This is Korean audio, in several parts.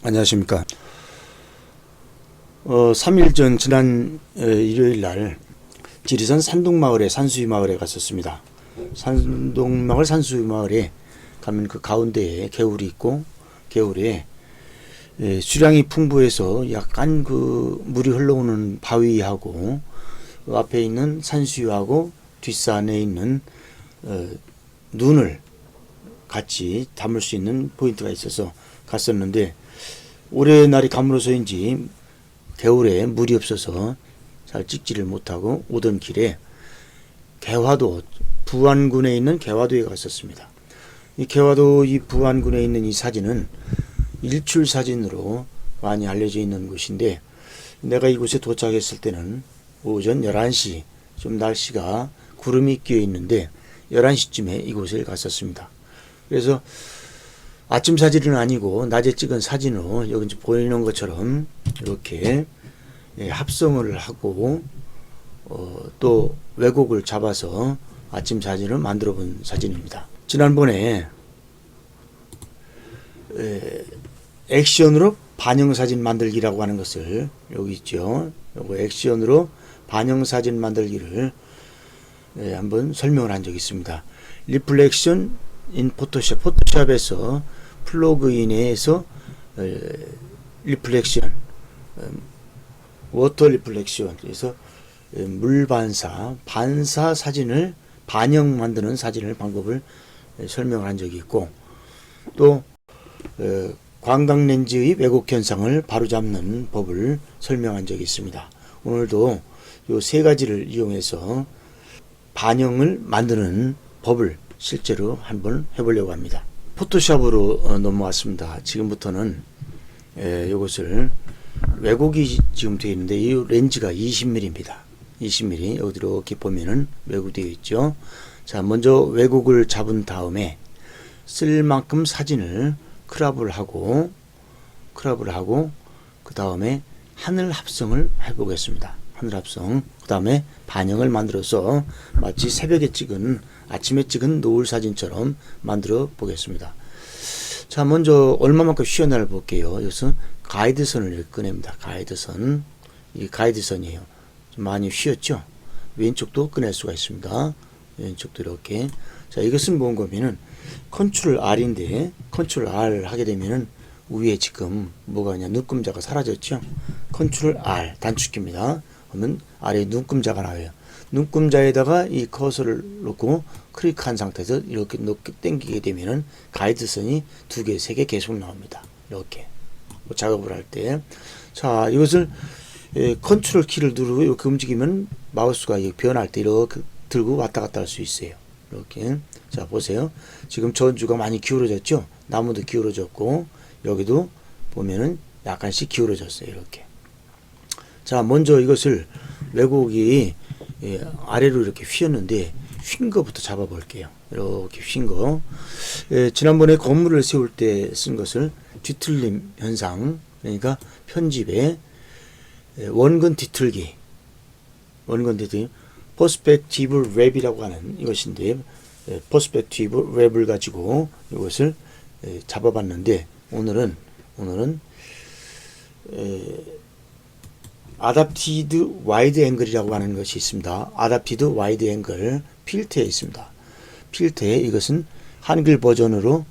안녕하십니까. 3일 전 지난 일요일 날 지리산 산둥마을에 산수유 마을에 갔었습니다. 산둥마을 산수유 마을에 가면 그 가운데에 개울이 있고 개울에 수량이 풍부해서 약간 그 물이 흘러오는 바위하고 그 앞에 있는 산수유하고 뒷산에 있는 눈을 같이 담을 수 있는 포인트가 있어서 갔었는데 올해 날이 가물어서인지 겨울에 물이 없어서 잘 찍지를 못하고 오던 길에 개화도 부안군에 있는 개화도에 갔었습니다. 이 개화도 이 부안군에 있는 이 사진은 일출 사진으로 많이 알려져 있는 곳인데 내가 이곳에 도착했을 때는 오전 11시 좀 날씨가 구름이 끼어 있는데 11시쯤에 이곳을 갔었습니다. 그래서 아침 사진은 아니고 낮에 찍은 사진으로 여기 이제 보이는 것처럼 이렇게 합성을 하고 또 왜곡을 잡아서 아침 사진을 만들어 본 사진입니다. 지난번에 액션으로 반영사진 만들기라고 하는 것을 여기 있죠. 요거 액션으로 반영사진 만들기를 한번 설명을 한 적이 있습니다. 리플렉션 인 포토샵, 포토샵에서 플러그인에서 리플렉션, 워터 리플렉션, 그래서 물 반사 사진을 반영 만드는 사진을 방법을 설명을 한 적이 있고 또 광각 렌즈의 왜곡 현상을 바로잡는 법을 설명한 적이 있습니다. 오늘도 이 세 가지를 이용해서 반영을 만드는 법을 실제로 한번 해보려고 합니다. 포토샵으로 넘어왔습니다. 지금부터는 이것을 왜곡이 지금 되어 있는데 이 렌즈가 20mm입니다. 20mm 여기 이렇게 보면은 왜곡되어 있죠. 자, 먼저 왜곡을 잡은 다음에 쓸 만큼 사진을 크롭을 하고 그 다음에 하늘 합성을 해보겠습니다. 하늘 합성. 그 다음에 반영을 만들어서 마치 새벽에 찍은 아침에 찍은 노을 사진처럼 만들어 보겠습니다. 자, 먼저 얼마만큼 쉬었나를 볼게요. 여기서 가이드선을 이렇게 꺼냅니다. 가이드선. 이게 가이드선이에요. 좀 많이 쉬었죠? 왼쪽도 꺼낼 수가 있습니다. 왼쪽도 이렇게. 자, 이것은 뭔 거면은 컨트롤 R인데 컨트롤 R 하게 되면은 위에 지금 뭐가 있냐, 눈금자가 사라졌죠? 컨트롤 R 단축키입니다. 그러면 아래에 눈금자가 나와요. 눈금자에다가 이 커서를 놓고 클릭한 상태에서 이렇게 놓게 당기게 되면은 가이드선이 2개, 3개 계속 나옵니다. 이렇게 뭐 작업을 할 때. 자, 이것을 컨트롤 키를 누르고 이렇게 움직이면 마우스가 변할 때 이렇게 들고 왔다 갔다 할 수 있어요. 이렇게. 자, 보세요. 지금 전주가 많이 기울어졌죠? 나무도 기울어졌고 여기도 보면은 약간씩 기울어졌어요. 이렇게. 자, 먼저 이것을 왜곡이 아래로 이렇게 휘었는데 휜 거부터 잡아 볼게요. 이렇게 휜 거. 지난번에 건물을 세울 때 쓴 것을 뒤틀림 현상, 그러니까 편집에 원근 뒤틀기, 퍼스펙티브 랩이라고 하는 이것인데 퍼스펙티브 랩을 가지고 이것을 잡아봤는데 오늘은 아답티드 와이드 앵글이라고 하는 것이 있습니다. 아답티드 와이드 앵글 필터에 있습니다. 필터에 이것은 한글 버전으로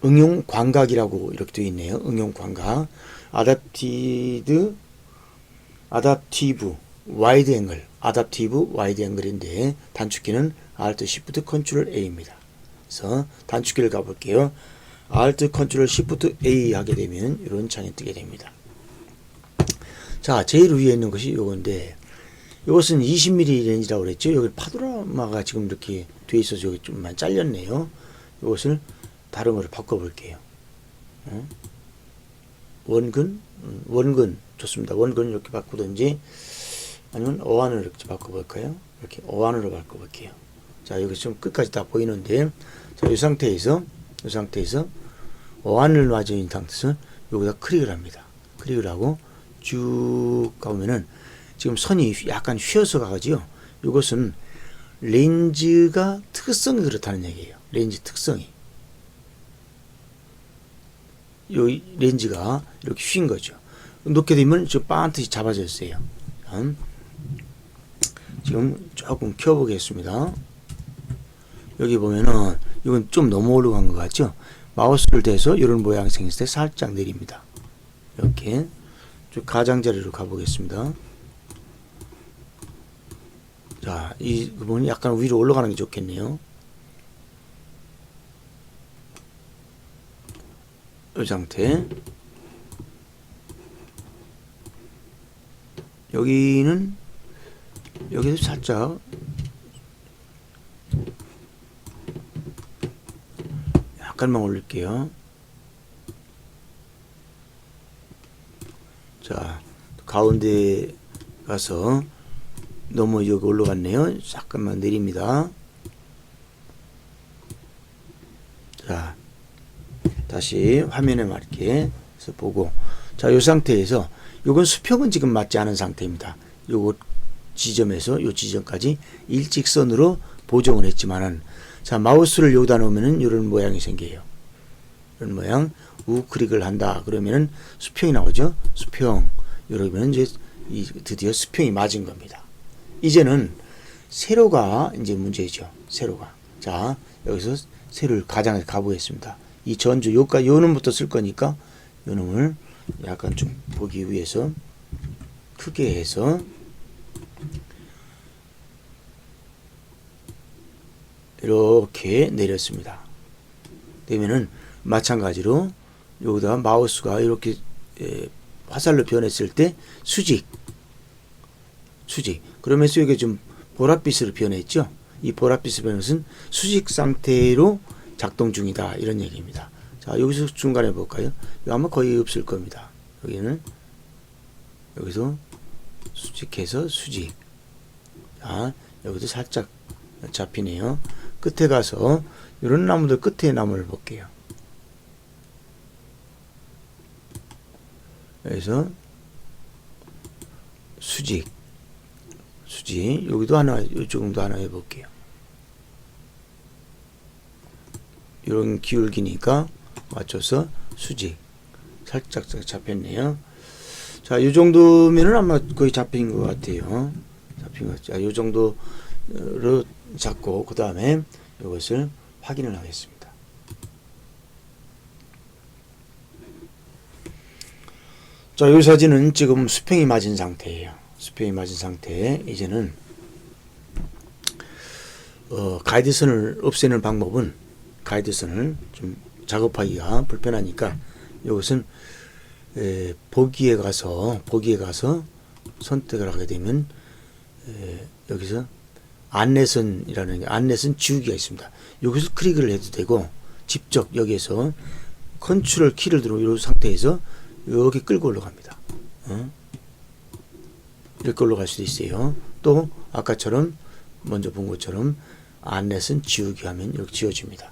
응용 광각이라고 이렇게 되어 있네요. 응용 광각. 아답티브 와이드 앵글인데 단축키는 Alt Shift Ctrl A입니다. 그래서 단축키를 가볼게요. Alt Ctrl Shift A 하게 되면 이런 창이 뜨게 됩니다. 자, 제일 위에 있는 것이 요건데 이것은 20mm 렌즈라고 그랬죠. 여기 파노라마가 지금 이렇게 되어 있어서 여기 좀만 잘렸네요. 이것을 다른 거를 바꿔볼게요. 원근 좋습니다. 원근 이렇게 바꾸든지 아니면 어안을 이렇게 바꿔볼까요? 이렇게 어안으로 바꿔볼게요. 자, 여기 좀 끝까지 다 보이는데, 자, 이 상태에서 어안을 놔준 상태에서 여기다 클릭을 합니다. 클릭을 하고 쭉 가보면은 지금 선이 약간 휘어서 가지요. 이것은 렌즈가 특성이 그렇다는 얘기예요. 렌즈 특성이. 요 렌즈가 이렇게 휜 거죠. 놓게 되면 저 반듯이 잡아졌어요. 지금 조금 켜보겠습니다. 여기 보면은 이건 좀 너무 올라간 것 같죠? 마우스를 대서 이런 모양이 생겼을 때 살짝 내립니다. 이렇게 좀 가장자리로 가보겠습니다. 자, 이 부분이 약간 위로 올라가는 게 좋겠네요. 이 상태. 여기는 여기서 살짝 약간만 올릴게요. 자, 가운데 가서 너무 여기 올라갔네요. 잠깐만 내립니다. 자, 다시 화면에 맞게 해서 보고, 자, 이 상태에서 요건 수평은 지금 맞지 않은 상태입니다. 요거 지점에서 요 지점까지 일직선으로 보정을 했지만은, 자, 마우스를 여기다 놓으면은 이런 모양이 생겨요. 이런 모양. 우클릭을 한다 그러면은 수평이 나오죠. 수평. 이러면 이제 드디어 수평이 맞은 겁니다. 이제는 세로가 이제 문제죠. 세로가. 자, 여기서 세로를 가장해 가보겠습니다. 이 전주 요까지 요 놈부터 쓸 거니까 요 놈을 약간 좀 보기 위해서 크게 해서 이렇게 내렸습니다. 되면은 마찬가지로 여기다가 마우스가 이렇게 화살로 변했을 때 수직 그러면서 이게 좀 보랏빛으로 변했죠. 이 보랏빛으로 변한 것은 수직 상태로 작동 중이다 이런 얘기입니다. 자, 여기서 중간에 볼까요? 이거 아마 거의 없을 겁니다. 여기는 여기서 수직해서 수직. 자, 여기도 살짝 잡히네요. 끝에 가서 이런 나무들 끝에 나무를 볼게요. 여기서 수직 여기도 하나, 이쪽도 하나 해볼게요. 이런 기울기니까 맞춰서 수직 살짝 잡혔네요. 자, 이 정도면은 아마 거의 잡힌 것 같아요. 잡힌 것 같아요. 이 정도로 잡고 그 다음에 이것을 확인을 하겠습니다. 자, 이 사진은 지금 수평이 맞은 상태예요. 수평이 맞은 상태에 이제는 가이드선을 없애는 방법은, 가이드선을 좀 작업하기가 불편하니까 이것은 보기에 가서 선택을 하게 되면 여기서 안내선이라는 안내선 지우기가 있습니다. 여기서 클릭을 해도 되고 직접 여기에서 컨트롤 키를 누르고 이 상태에서 이렇게 끌고 올라갑니다. 이렇게 올라갈 수도 있어요. 또 아까처럼 먼저 본 것처럼 안내선 지우기 하면 이렇게 지워집니다.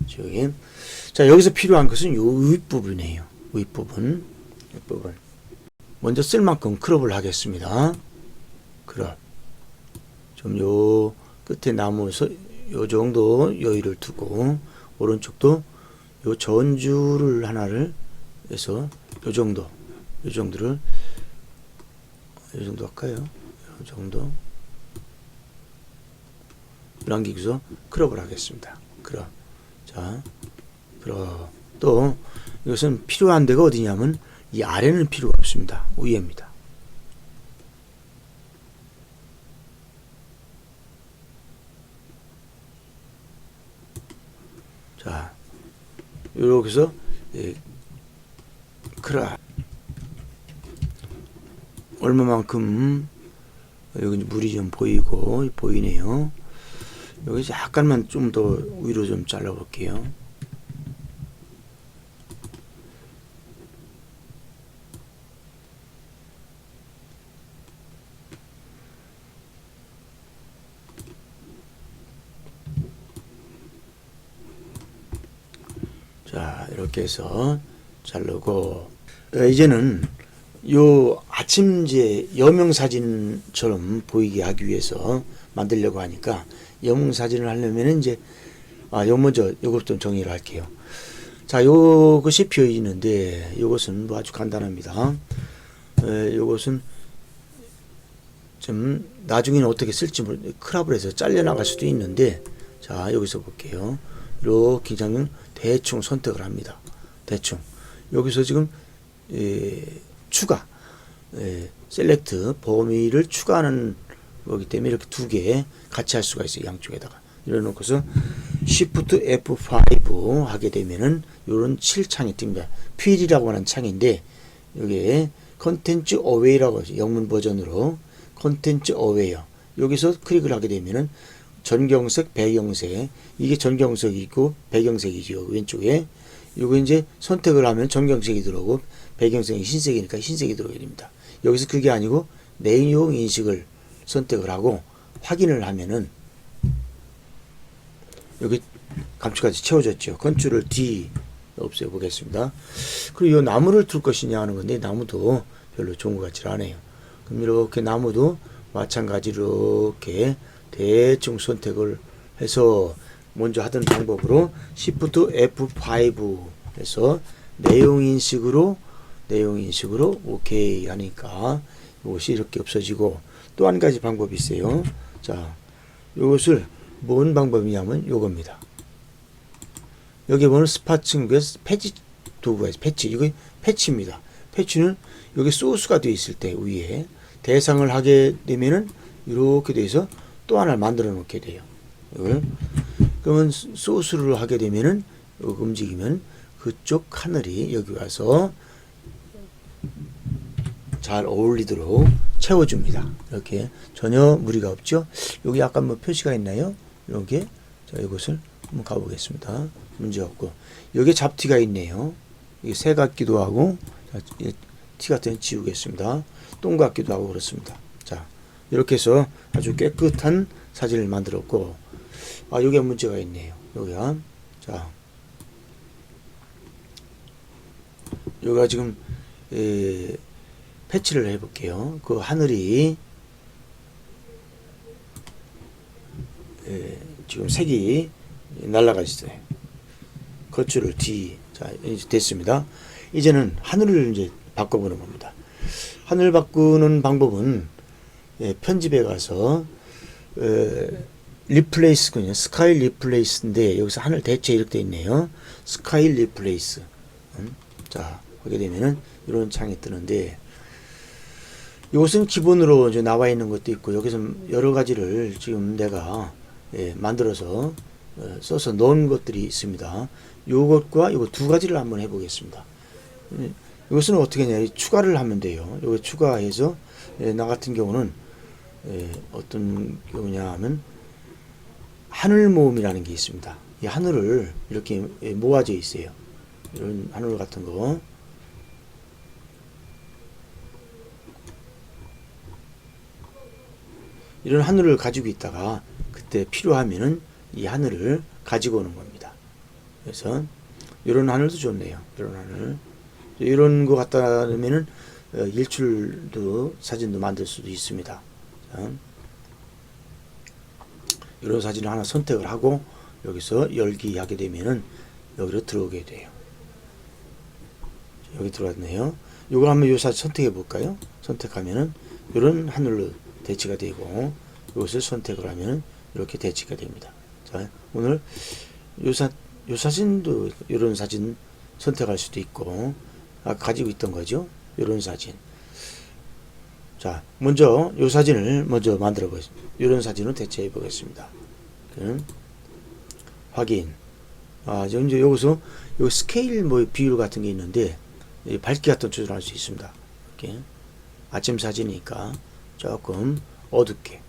지우기. 자, 여기서 필요한 것은 이 윗부분이에요. 윗부분. 먼저 쓸 만큼 크롭을 하겠습니다. 크롭. 좀 요 끝에 나무에서 요 정도 여유를 두고 오른쪽도 요 전주를 하나를 해서 요 정도를 요 정도 할까요? 요 정도 남기고서 크롭을 하겠습니다. 크롭. 자, 크롭. 또 이것은 필요한 데가 어디냐면 이 아래는 필요가 없습니다. 위에입니다. 자, 이렇게 해서 크롭. 얼마만큼 여기 물이 좀 보이네요. 여기서 약간만 좀 더 위로 좀 잘라 볼게요. 자, 이렇게 해서 자르고 이제는 요 아침제 여명사진처럼 보이게 하기 위해서 만들려고 하니까 여명사진을 하려면 이제 요 먼저 요것 좀 정리를 할게요. 자, 요것이 비어 있는데 요것은 뭐 아주 간단합니다. 요것은 좀 나중에는 어떻게 쓸지 크랍을 해서 잘려나갈 수도 있는데, 자, 여기서 볼게요. 이렇게 그냥 대충 선택을 합니다. 대충 여기서 지금 추가 셀렉트 범위를 추가하는 거기 때문에 이렇게 두 개 같이 할 수가 있어요. 양쪽에다가 이래 놓고서 Shift F5 하게 되면은 요런 7창이 뜹니다. 필이라고 하는 창인데, 여기에 컨텐츠 어웨이라고 하죠. 영문 버전으로 컨텐츠 어웨이어. 여기서 클릭을 하게 되면은 전경색, 배경색, 이게 전경색이고 배경색이죠. 왼쪽에 요거 이제 선택을 하면 전경색이 들어오고 배경색이 흰색이니까 흰색이 들어오게 됩니다. 여기서 그게 아니고 내용 인식을 선택을 하고 확인을 하면은 여기 감축까지 채워졌죠. 컨트롤 D 없애 보겠습니다. 그리고 이 나무를 둘 것이냐 하는 건데, 나무도 별로 좋은 것 같지 않아요. 그럼 이렇게 나무도 마찬가지로 이렇게 대충 선택을 해서 먼저 하던 방법으로 Shift F5 해서 내용 인식으로 오케이 하니까 이것이 이렇게 없어지고, 또 한 가지 방법이 있어요. 자, 이것을 뭔 방법이냐면 요겁니다. 여기 보면 스파칭 패치 도구가 있어요. 패치, 이거 패치입니다. 패치는 여기 소스가 되어 있을 때 위에 대상을 하게 되면은 이렇게 돼서 또 하나를 만들어 놓게 돼요. 이걸 그러면 소스를 하게 되면은 움직이면 그쪽 하늘이 여기 와서 잘 어울리도록 채워줍니다. 이렇게 전혀 무리가 없죠. 여기 약간 뭐 표시가 있나요? 이렇게. 자, 이것을 한번 가보겠습니다. 문제 없고, 여기 잡티가 있네요. 이게 새 같기도 하고, 자, 티 같은 건 지우겠습니다. 똥 같기도 하고 그렇습니다. 자, 이렇게 해서 아주 깨끗한 사진을 만들었고, 아, 여기에 문제가 있네요. 여기가. 자, 여기가 지금 패치를 해볼게요. 그 하늘이 지금 색이 날아가 있어요. 컨트롤 D. 자, 이제 됐습니다. 이제는 하늘을 이제 바꿔보는 겁니다. 하늘 바꾸는 방법은 편집에 가서 리플레이스군요. 스카이 리플레이스인데 여기서 하늘 대체 이렇게 되어 있네요. 스카이 리플레이스. 자, 하게 되면은 이런 창이 뜨는데, 이것은 기본으로 이제 나와 있는 것도 있고, 여기서 여러 가지를 지금 내가 만들어서 써서 넣은 것들이 있습니다. 요것과 요거 두 가지를 한번 해보겠습니다. 이것은 어떻게 하냐, 추가를 하면 돼요. 요거 추가해서 나 같은 경우는 어떤 경우냐 하면 하늘 모음이라는 게 있습니다. 이 하늘을 이렇게 모아져 있어요. 이런 하늘 같은 거. 이런 하늘을 가지고 있다가 그때 필요하면은 이 하늘을 가지고 오는 겁니다. 그래서 이런 하늘도 좋네요. 이런 하늘. 이런 거 갖다 놓으면은 일출도 사진도 만들 수도 있습니다. 자, 이런 사진을 하나 선택을 하고 여기서 열기 하게 되면은 여기로 들어오게 돼요. 여기 들어왔네요. 이거 한번 이 사진 선택해 볼까요? 선택하면은 이런 하늘로 대치가 되고, 이것을 선택을 하면 이렇게 대치가 됩니다. 자, 오늘 요 사진도 이런 사진 선택할 수도 있고, 가지고 있던 거죠. 이런 사진. 자, 먼저 요 사진을 먼저 만들어 보겠습니다. 이런 사진을 대체해 보겠습니다. 확인. 이제 여기서 요 스케일 뭐 비율 같은 게 있는데, 밝기 같은 조절할 수 있습니다. 이렇게 아침 사진이니까 조금 어둡게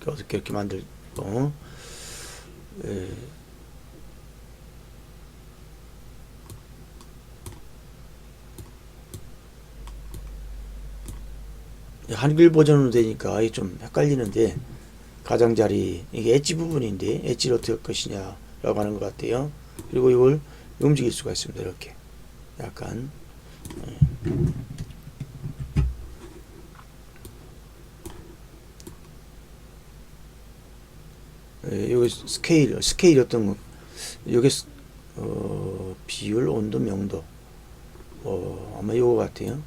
이렇게 만들고, 한글 버전으로 되니까 좀 헷갈리는데, 가장자리 이게 엣지 부분인데 엣지를 어떻게 할 것이냐 라고 하는 것 같아요. 그리고 이걸 움직일 수가 있습니다. 이렇게 약간 여기 스케일 어떤 거, 여기 비율, 온도, 명도. 아마 이거 같아요.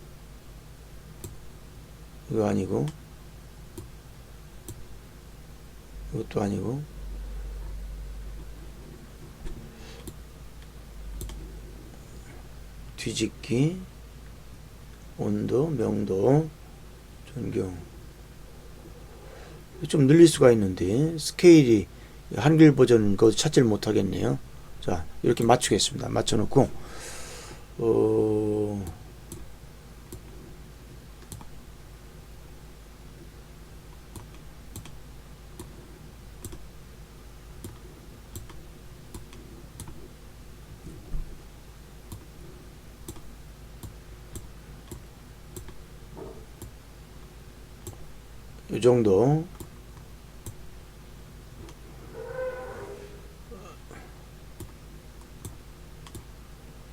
이거 아니고, 이것도 아니고, 뒤집기, 온도, 명도, 전경. 좀 늘릴 수가 있는데 스케일이 한글 버전 그거 찾지를 못하겠네요. 자, 이렇게 맞추겠습니다. 맞춰놓고 이 정도.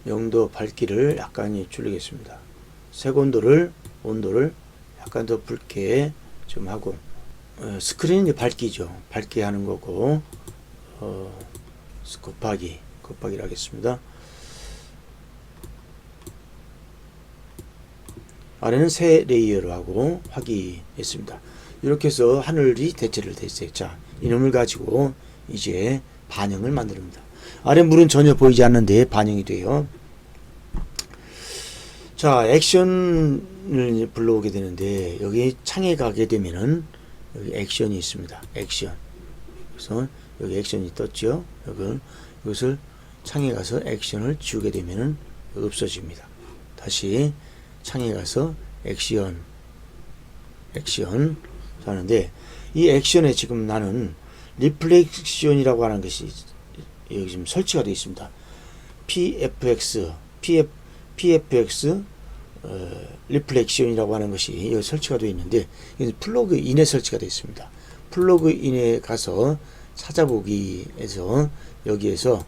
영도 밝기를 약간 줄이겠습니다. 색온도를 약간 더 붉게 좀 하고, 스크린이 밝기죠. 밝게 하는 거고, 곱하기를 하겠습니다. 아래는 새 레이어로 하고 확인했습니다. 이렇게 해서 하늘이 대체를 됐어요. 자, 이놈을 가지고 이제 반영을 만듭니다. 아래 물은 전혀 보이지 않는데 반영이 돼요. 자, 액션을 불러오게 되는데 여기 창에 가게 되면은 여기 액션이 있습니다. 액션. 그래서 여기 액션이 떴죠. 이것을 창에 가서 액션을 지우게 되면은 없어집니다. 다시 창에 가서 액션 하는데 이 액션에 지금 나는 리플렉션이라고 하는 것이 여기 지금 설치가 되어 있습니다. PFX 리플렉션이라고 하는 것이 여기 설치가 되어 있는데 이건 플러그인에 설치가 되어 있습니다. 플러그인에 가서 찾아보기에서 여기에서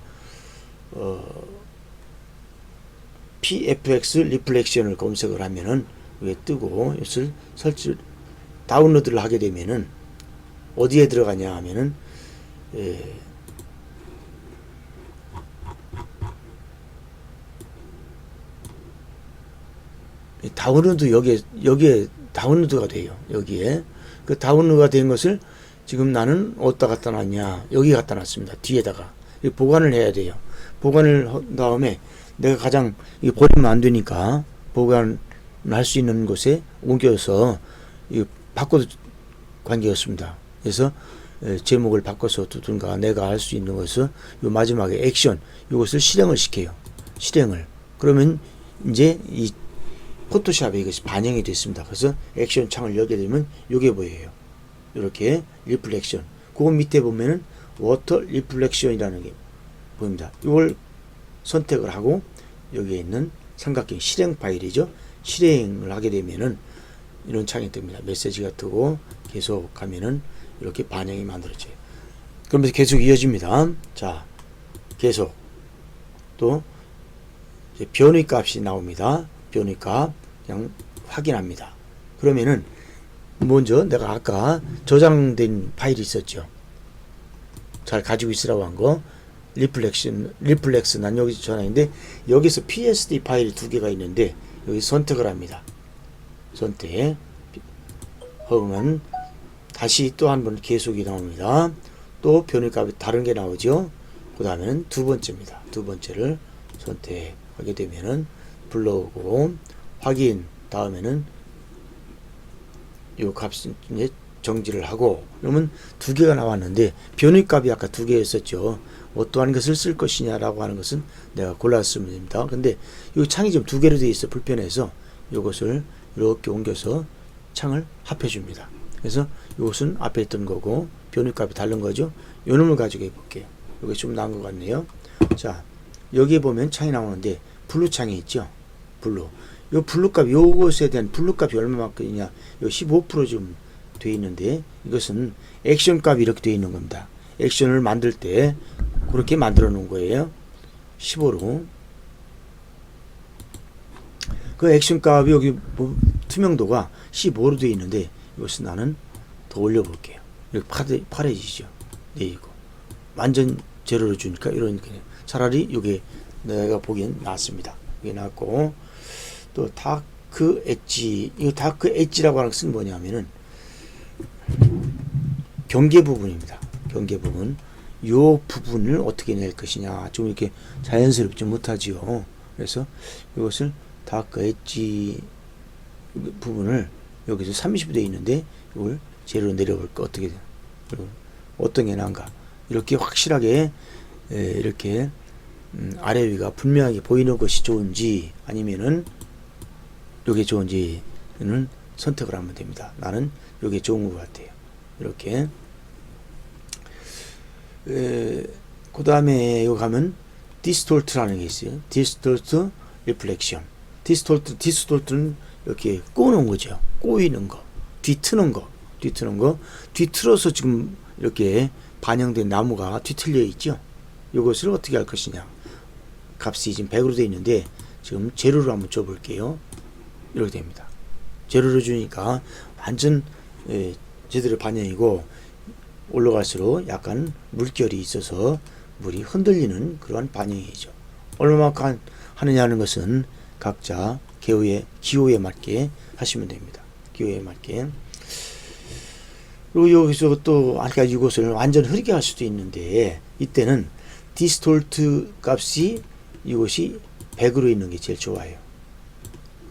PFX 리플렉션을 검색을 하면은 왜 뜨고 이것을 다운로드를 하게 되면은 어디에 들어가냐 하면은 다운로드 여기에 다운로드가 돼요. 여기에 그 다운로드가 된 것을 지금 나는 어디다 갖다 놨냐, 여기 갖다 놨습니다. 뒤에다가 보관을 해야 돼요. 보관을 한 다음에 내가 가장 버리면 안 되니까 보관할 수 있는 곳에 옮겨서 바꿔도 관계없습니다. 그래서 제목을 바꿔서 두든가 내가 할 수 있는 것을 요 마지막에 액션 이것을 실행을 시켜요. 그러면 이제 이 포토샵에 이것이 반영이 됐습니다. 그래서 액션 창을 열게 되면 요게 보여요. 이렇게 리플렉션. 그 밑에 보면은 워터 리플렉션이라는 게 보입니다. 이걸 선택을 하고 여기에 있는 삼각형 실행 파일이죠. 실행을 하게 되면은 이런 창이 뜹니다. 메시지가 뜨고 계속 가면은 이렇게 반영이 만들어져요. 그러면서 계속 이어집니다. 자, 계속 또 이제 변의 값이 나옵니다. 변의 값 그냥 확인합니다. 그러면은 먼저 내가 아까 저장된 파일이 있었죠. 잘 가지고 있으라고 한 거 리플렉스 난 여기서 전화했는데 여기서 PSD 파일이 두 개가 있는데 여기 선택을 합니다. 선택 하면 다시 또 한 번 계속이 나옵니다. 또 변의값이 다른 게 나오죠. 그 다음에는 두 번째입니다. 두 번째를 선택하게 되면은 불러오고 확인 다음에는 이 값을 이제 정지를 하고 그러면 두 개가 나왔는데 변의값이 아까 두 개였었죠. 어떠한 것을 쓸 것이냐라고 하는 것은 내가 골랐으면 됩니다. 근데 이 창이 지금 두 개로 되어 있어 불편해서 이것을 이렇게 옮겨서 창을 합해 줍니다. 그래서 이것은 앞에 있던 거고 변의값이 다른 거죠. 요 놈을 가지고 해볼게요. 이게 좀 나은 것 같네요. 자, 여기에 보면 창이 나오는데 블루 창이 있죠. 블루. 요 블루 값, 요것에 대한 블루 값이 얼마만큼이냐? 요 15% 좀 돼 있는데 이것은 액션 값이 이렇게 돼 있는 겁니다. 액션을 만들 때 그렇게 만들어 놓은 거예요. 15로. 그 액션 값이 여기 뭐 투명도가 15로 되어 있는데 이것은 나는 더 올려 볼게요. 이렇게 파래지죠. 네, 이거. 완전 제로를 주니까 이런 차라리 이게 내가 보기엔 낫습니다. 이게 낫고 또 다크 엣지 이 다크 엣지라고 하는 것은 뭐냐면은 경계 부분입니다. 경계 부분 요 부분을 어떻게 낼 것이냐 좀 이렇게 자연스럽지 못하지요. 그래서 이것을 다크 엣지 부분을 여기서 30이 되어 있는데 이걸 제로 내려볼까 어떻게 어떤 게 나은가 이렇게 확실하게 이렇게 아래 위가 분명하게 보이는 것이 좋은지 아니면은 이게 좋은지는 선택을 하면 됩니다. 나는 이게 좋은 것 같아요. 이렇게 그 다음에 여기 가면 디스톨트라는 게 있어요. 디스톨트 리플렉션. 디스톨트는 이렇게 꼬는 거죠. 꼬이는 거, 뒤트는 거, 뒤틀어서 지금 이렇게 반영된 나무가 뒤틀려 있죠. 이것을 어떻게 할 것이냐. 값이 지금 100으로 되어 있는데 지금 제로로 한번 줘볼게요. 이렇게 됩니다. 제로로 주니까 완전 제대로 반영이고 올라갈수록 약간 물결이 있어서 물이 흔들리는 그러한 반영이죠. 얼마만큼 하느냐는 것은 각자 기호에 맞게 하시면 됩니다. 기호에 맞게. 그리고 여기서 또 아까 이것을 완전 흐리게 할 수도 있는데 이때는 디스톨트 값이 이것이 100으로 있는 게 제일 좋아요.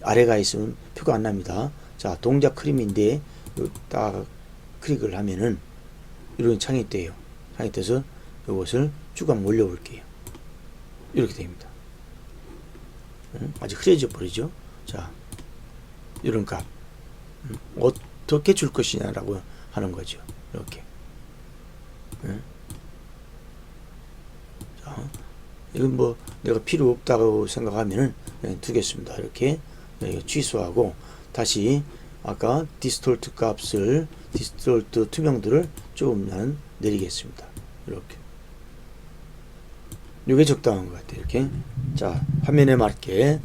아래가 있으면 표가 안 납니다. 자, 동작 크림인데 딱 클릭을 하면은 이런 창이 떠요. 창이 떠서 이것을 쭉 한번 올려볼게요. 이렇게 됩니다. 아직 흐려져 버리죠. 자, 이런 값 어떻게 줄 것이냐라고 하는 거죠. 이렇게. 자, 이건 뭐 내가 필요 없다고 생각하면은 그냥 두겠습니다. 이렇게 취소하고 다시 아까 디스톨트 값을 디스톨트 투명도를 조금만 내리겠습니다. 이렇게. 이게 적당한 것 같아요. 이렇게. 자, 화면에 맞게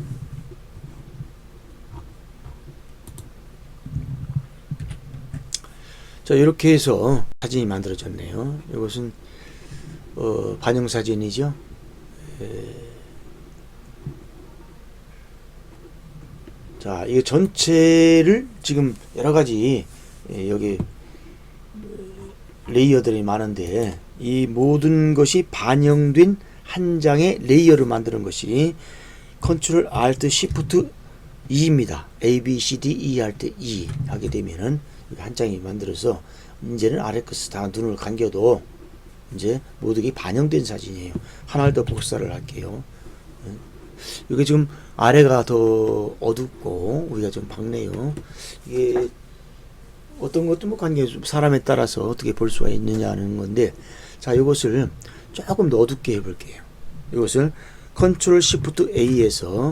자, 이렇게 해서 사진이 만들어졌네요. 이것은 반영 사진이죠. 자, 이 전체를 지금 여러 가지 여기 레이어들이 많은데 이 모든 것이 반영된 한 장의 레이어를 만드는 것이 컨트롤 알트 시프트 E입니다. A, B, C, D, E 할 때 E 하게 되면은 한 장이 만들어서 이제는 아래 것을 다 눈을 감겨도 이제 모두 반영된 사진이에요. 하나를 더 복사를 할게요. 이게 지금 아래가 더 어둡고 위가 좀 밝네요. 이게 어떤 것도 뭐 관계 사람에 따라서 어떻게 볼 수가 있느냐는 건데, 자, 이것을 조금 더 어둡게 해볼게요. 이것을 컨트롤 시프트 A에서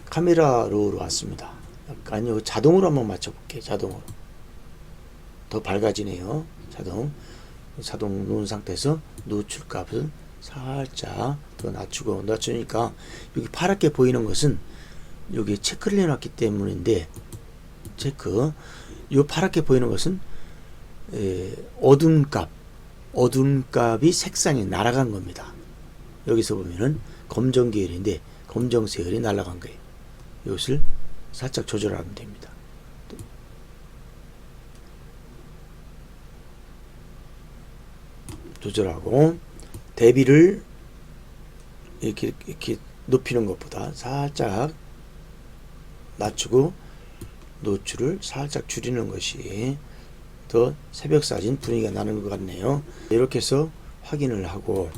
카메라 로우로 왔습니다. 약간 자동으로 한번 맞춰볼게요. 자동으로 더 밝아지네요. 자동 놓은 상태에서 노출 값을 살짝 더 낮추니까 여기 파랗게 보이는 것은 여기 체크를 해놨기 때문인데, 이 파랗게 보이는 것은 어두운 값이 색상이 날아간 겁니다. 여기서 보면은 검정 계열인데 검정색이 날아간 거예요. 이것을 살짝 조절하면 됩니다. 조절하고 대비를 이렇게 높이는 것보다 살짝 낮추고 노출을 살짝 줄이는 것이 더 새벽 사진 분위기가 나는 것 같네요. 이렇게 해서 확인을 하고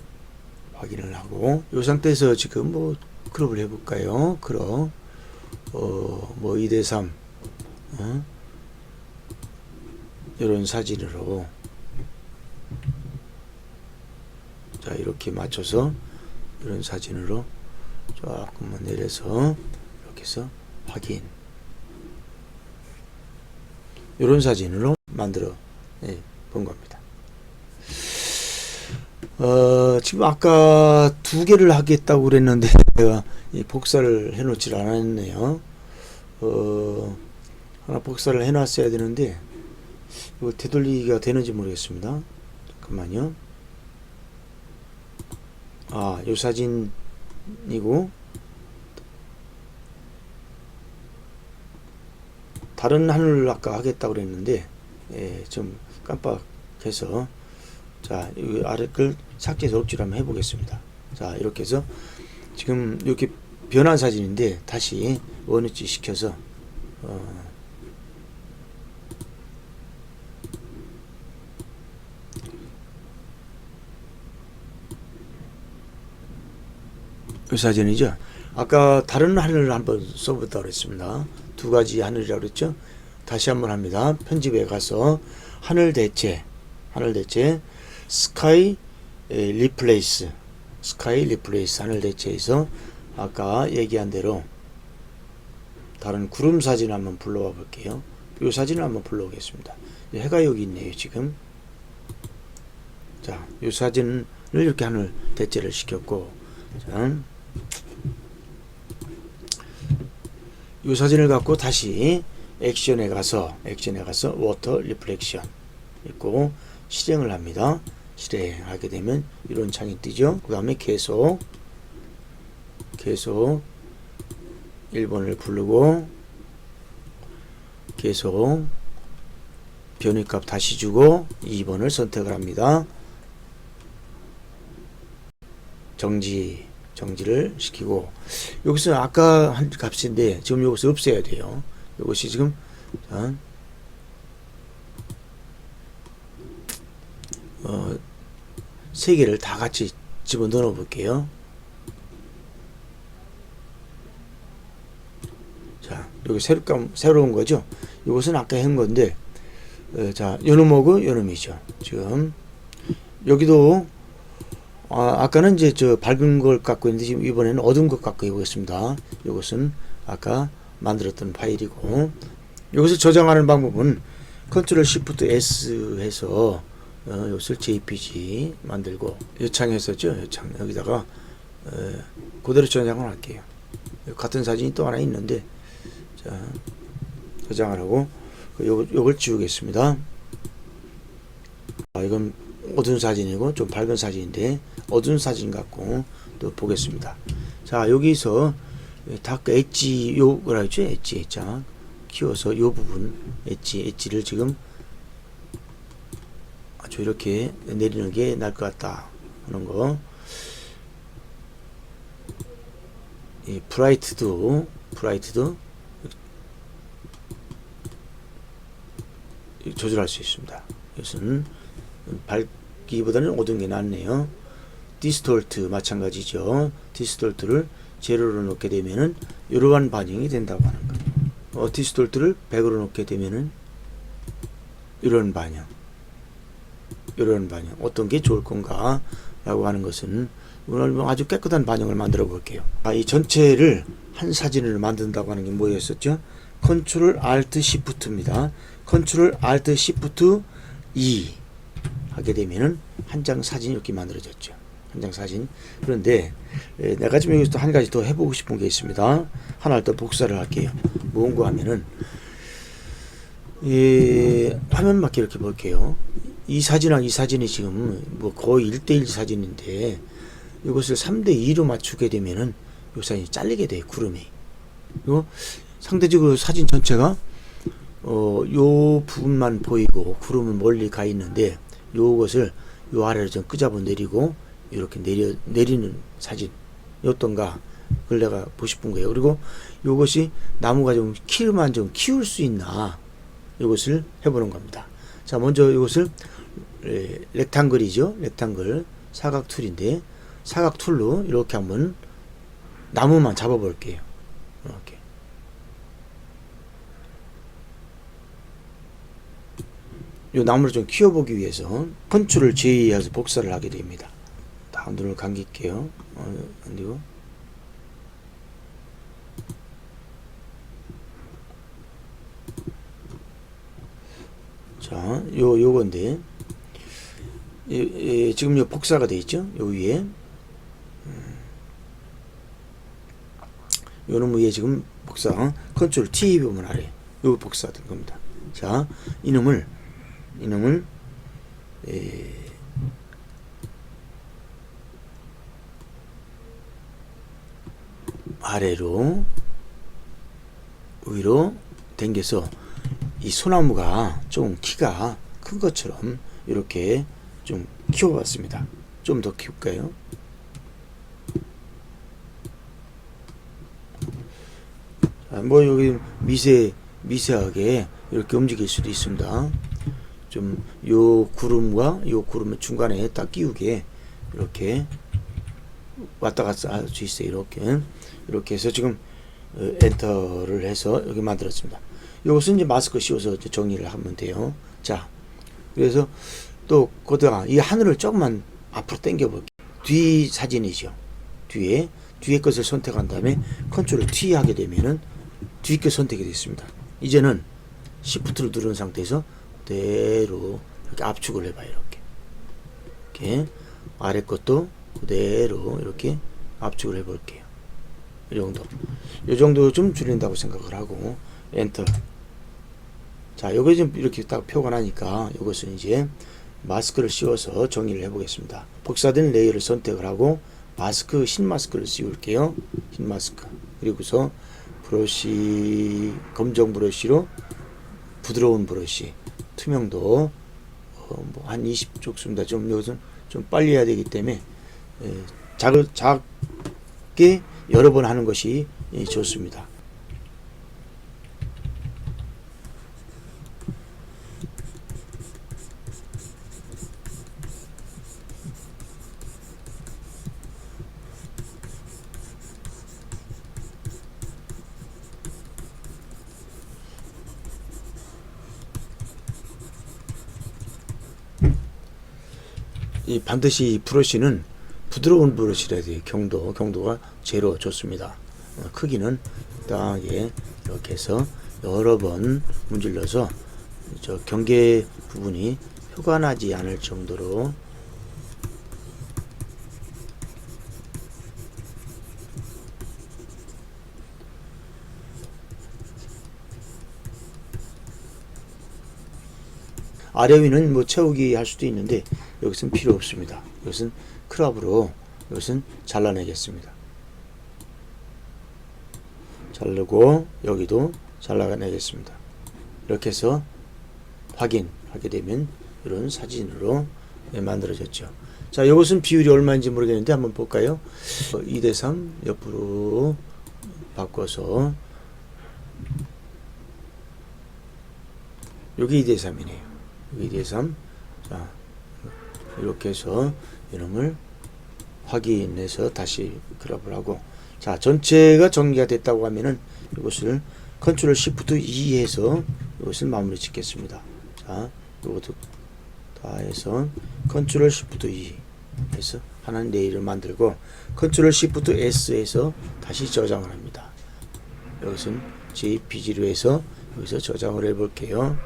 이 상태에서 지금 뭐 크롭을 해볼까요? 크롭 뭐 2:3 이런 사진으로 자, 이렇게 맞춰서 이런 사진으로 조금만 내려서 이렇게 해서 확인, 이런 사진으로 만들어 본 겁니다. 지금 아까 2개를 하겠다고 그랬는데 제가 복사를 해 놓질 않았네요. 하나 복사를 해 놨어야 되는데 이거 되돌리기가 되는지 모르겠습니다. 잠깐만요. 요 사진이고 다른 하늘 아까 하겠다고 그랬는데 좀 깜빡해서 자, 이 아래 걸 삭제해서 억지로 한번 해보겠습니다. 자, 이렇게 해서 지금 이렇게 변한 사진인데 다시 원위치 시켜서 이 사진이죠. 아까 다른 하늘을 한번 써보다 그랬습니다. 두 가지 하늘이라고 그랬죠. 다시 한번 합니다. 편집에 가서 하늘 대체 스카이 리플레이스 하늘 대체에서 아까 얘기한 대로 다른 구름 사진 한번 불러와 볼게요. 이 사진을 한번 불러오겠습니다. 해가 여기 있네요. 지금 자, 이 사진을 이렇게 하늘 대체를 시켰고, 자, 이 사진을 갖고 다시 액션에 가서 워터 리플렉션 있고 실행을 합니다. 실행하게 되면 이런 창이 뜨죠. 그 다음에 계속 1번을 부르고 계속 변위값 다시 주고 2번을 선택을 합니다. 정지를 시키고, 여기서 아까 한 값인데 지금 여기서 없애야 돼요. 이것이 지금 세 개를 다 같이 집어넣어 볼게요. 자, 여기 새로운 거죠. 이것은 아까 한 건데, 자, 요놈하고 요놈이죠. 지금 여기도 아까는 이제 저 밝은 걸 갖고 있는데 지금 이번에는 어두운 것 갖고 해보겠습니다. 이것은 아까 만들었던 파일이고, 여기서 저장하는 방법은 컨트롤 시프트 S 해서 이것을 JPG 만들고, 요창 했었죠. 요창 여기다가 그대로 저장을 할게요. 같은 사진이 또 하나 있는데, 자, 저장을 하고 요걸 지우겠습니다. 이건 어두운 사진이고 좀 밝은 사진인데 어두운 사진 갖고 또 보겠습니다. 자, 여기서 다크 엣지 요거라 했죠. 엣지. 자, 키워서 요 부분 엣지를 지금 아주 이렇게 내리는 게 나을 것 같다 하는 거. 이 브라이트도 조절할 수 있습니다. 이것은 밝기보다는 어두운 게 낫네요. 디스톨트 마찬가지죠. 디스톨트를 제로로 놓게 되면은 이러한 반영이 된다고 하는 거. 디스톨트를 100으로 놓게 되면은 이런 반영. 어떤 게 좋을 건가 라고 하는 것은 오늘 아주 깨끗한 반영을 만들어 볼게요. 이 전체를 한 사진을 만든다고 하는 게 뭐였었죠? 컨트롤 알트 시프트입니다. 컨트롤 알트 시프트 E 하게 되면은 한 장 사진이 이렇게 만들어졌죠. 한 장 사진. 그런데 내가 지금 여기서 또 한 가지 더 해보고 싶은 게 있습니다. 하나를 더 복사를 할게요. 뭔가 하면은 화면밖에 이렇게 볼게요. 이 사진하고 이 사진이 지금 뭐 거의 1:1 사진인데 이것을 3:2로 맞추게 되면은 이 사진이 잘리게 돼요. 구름이. 그리고 상대적으로 사진 전체가 요 부분만 보이고 구름은 멀리 가 있는데 요것을 요 아래로 좀 끄잡아 내리고 이렇게 내리는 사진 어떤가 그걸 내가 보고 싶은 거예요. 그리고 요것이 나무가 좀 키울 수 있나 이것을 해보는 겁니다. 자, 먼저 이것을 렉탱글이죠. 렉탱글 사각 툴인데 사각 툴로 이렇게 한번 나무만 잡아 볼게요. 이렇게. 이 나무를 좀 키워보기 위해서 컨트롤 J 해서 복사를 하게 됩니다. 다음 눈을 감길게요. 안 되고. 자, 요건데, 지금 요 복사가 되어 있죠? 요 위에. 요놈 위에 지금 복사, 컨트롤 T 보면 아래, 요 복사 된 겁니다. 자, 이놈을 아래로 위로 당겨서 이 소나무가 좀 키가 큰 것처럼 이렇게 좀 키워봤습니다. 좀 더 키울까요? 자, 뭐 여기 미세하게 이렇게 움직일 수도 있습니다. 좀 요 구름과 요 구름의 중간에 딱 끼우게 이렇게 왔다 갔다 할 수 있어요. 이렇게 해서 지금 엔터를 해서 여기 만들었습니다. 이것은 이제 마스크 씌워서 이제 정리를 하면 돼요. 자, 그래서 또 거기다가 이 하늘을 조금만 앞으로 당겨 볼게요. 뒤 사진이죠. 뒤에 것을 선택한 다음에 컨트롤 T 하게 되면은 뒤 게 선택이 됐습니다. 이제는 Shift를 누른 상태에서 그대로 이렇게 압축을 해봐요. 이렇게 아래 것도 그대로 이렇게 압축을 해볼게요. 이 정도 좀 줄인다고 생각을 하고 엔터. 자, 요거 좀 이렇게 딱 표가 나니까 이것은 이제 마스크를 씌워서 정리를 해보겠습니다. 복사된 레이어를 선택을 하고 마스크, 흰 마스크를 씌울게요. 흰 마스크. 그리고서 브러쉬, 검정 브러쉬로 부드러운 브러쉬, 투명도 뭐 한 20쪽 씁니다. 이것은 좀 빨리 해야 되기 때문에 작게 여러 번 하는 것이 좋습니다. 반드시 브러쉬는 부드러운 브러쉬라 돼요. 경도가 제로 좋습니다. 크기는 적당하게 이렇게 해서 여러 번 문질러서 저 경계 부분이 표가 나지 않을 정도로 아래 위는 뭐 채우기 할 수도 있는데 여기서는 필요 없습니다. 이것은 크랍으로 이것은 잘라내겠습니다. 자르고 여기도 잘라내겠습니다. 이렇게 해서 확인하게 되면 이런 사진으로 만들어졌죠. 자, 이것은 비율이 얼마인지 모르겠는데 한번 볼까요? 2:3 옆으로 바꿔서 여기 2:3이네요. 2:3. 자, 이렇게 해서 이놈을 확인해서 다시 그랍을 하고, 자, 전체가 정리가 됐다고 하면은 이것을 컨트롤 시프트 E 해서 이것을 마무리 짓겠습니다. 자, 이것도 다 해서 컨트롤 시프트 E 해서 하나는 레이를 만들고 컨트롤 시프트 S 해서 다시 저장을 합니다. 여기서는 JPG로 해서 여기서 저장을 해 볼게요.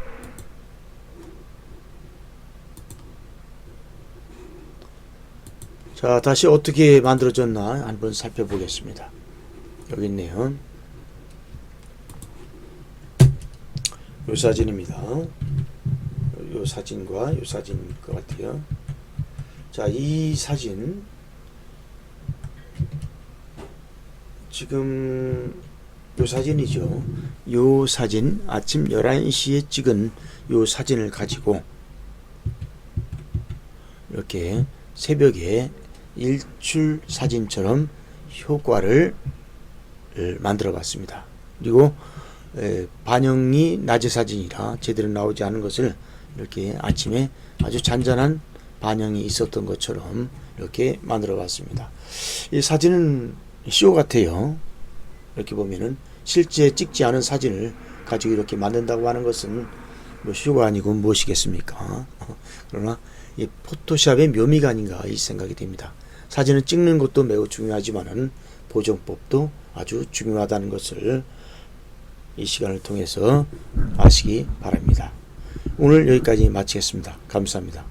자, 다시 어떻게 만들어졌나 한번 살펴보겠습니다. 여기 있네요. 요 사진입니다. 요 사진과 요 사진일 것 같아요. 자, 이 사진 지금 요 사진이죠. 요 사진 아침 11시에 찍은 요 사진을 가지고 이렇게 새벽에 일출 사진처럼 효과를 만들어 봤습니다. 그리고 반영이 낮의 사진이라 제대로 나오지 않은 것을 이렇게 아침에 아주 잔잔한 반영이 있었던 것처럼 이렇게 만들어 봤습니다. 이 사진은 쇼 같아요. 이렇게 보면은 실제 찍지 않은 사진을 가지고 이렇게 만든다고 하는 것은 뭐 쇼가 아니고 무엇이겠습니까? 그러나 이 포토샵의 묘미가 아닌가 이 생각이 됩니다. 사진을 찍는 것도 매우 중요하지만은 보정법도 아주 중요하다는 것을 이 시간을 통해서 아시기 바랍니다. 오늘 여기까지 마치겠습니다. 감사합니다.